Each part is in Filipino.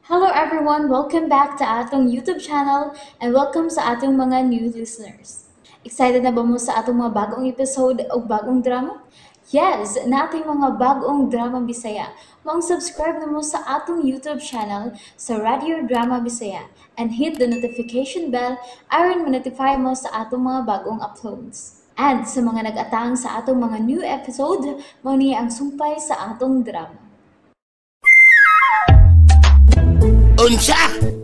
Hello everyone! Welcome back to atong YouTube channel and welcome sa atong mga new listeners. Excited na ba mo sa atong mga bagong episode o bagong drama? Yes, na ating mga bagong drama Bisaya. Mag-subscribe na mo sa atong YouTube channel sa Radio Drama Bisaya and hit the notification bell aron ma-notify mo sa atong mga bagong uploads. And sa mga nag-atang sa atong mga new episode, mao niya ang sumpay sa atong drama. Unsa?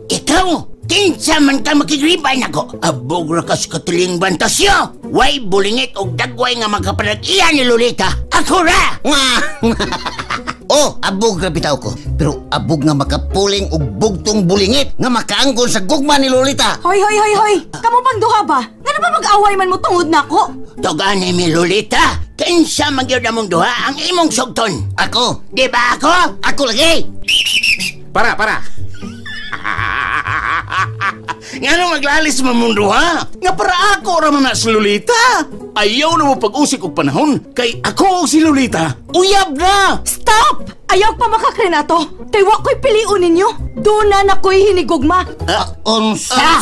Ikaw? Kinsa man ka makigriban ako? Abog ra ka sa katiling bantasyo. Way bulingit og dagway nga magkapanag-iya ni Lolita. Ako ra! Oh, abog ra bitaw ko. Pero abog nga makapuling og bugtong bulingit nga makaanggon sa gugma ni Lolita. Hoy! Kamo pang duha ba? Nga ba mag-away man mo tungod nako? Tugani mi Lolita. Kinsa man gyud among duha ang imong sugton? Ako. Di ba ako? Ako lagi. Para. Ngano maglalis mo mong duha? Nga para ako raman na si Lolita. Ayaw na mo pag-usik og panahon. Kay ako og si Lolita. Uyab na! Stop! Ayaw pa makakrenato. Kay wa ko'y piliun ninyo. Doon na ko'y hinigugma. Unsa?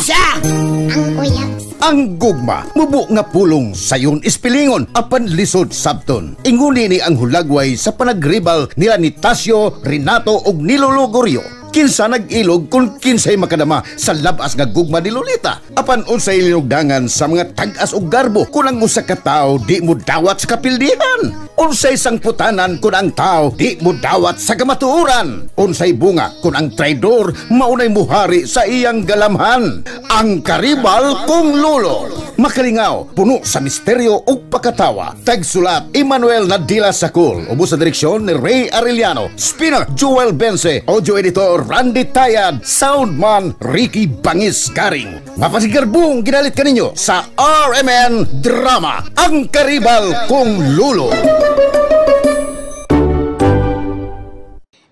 Ang gugma, mubo nga pulong sayon ispilingon apan lisod sabton. Inguni ni ang hulagway sa panagribal nila ni Tasio, Renato ug ni Lolo Goryo. Kinsa nag-ilog kung kinsay makadama sa labas nga gugma ni Lolita. Apan unsay linugdangan sa mga tag-as ug garbo kung ang usa ka tawo di mo dawat sa kapildihan. Unsay sangputanan kung ang tawo di mo dawat sa kamatuoran. Unsay bunga kung ang traidor maunay muhari sa iyang galamhan. Ang karibal kung Lolo. Makalingaw, puno sa misteryo ug pakatawa. Tagsulat Emmanuel Nadila Sacul. Ubos sa direksyon ni Ray Arellano. Spinner Joel Bense. Audio editor Randy Tayad. Soundman Ricky Bangis Karing. Mapasigarbong ginalit ka ninyo sa RMN Drama. Ang karibal kung Lolo.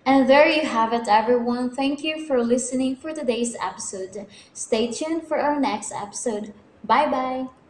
And there you have it, everyone. Thank you for listening for today's episode. Stay tuned for our next episode. Bye-bye.